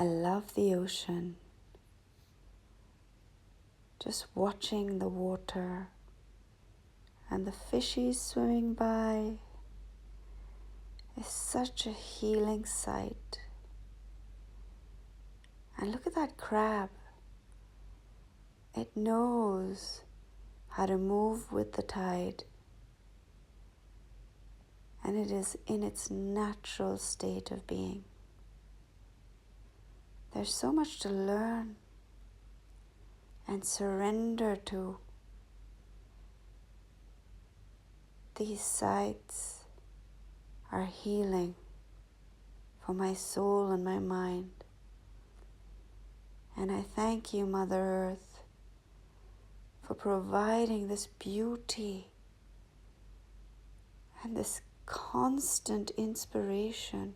I love the ocean. Just watching the water and the fishies swimming by is such a healing sight. And look at that crab. It knows how to move with the tide, and it is in its natural state of being. There's so much to learn and surrender to. These sights are healing for my soul and my mind. And I thank you, Mother Earth, for providing this beauty and this constant inspiration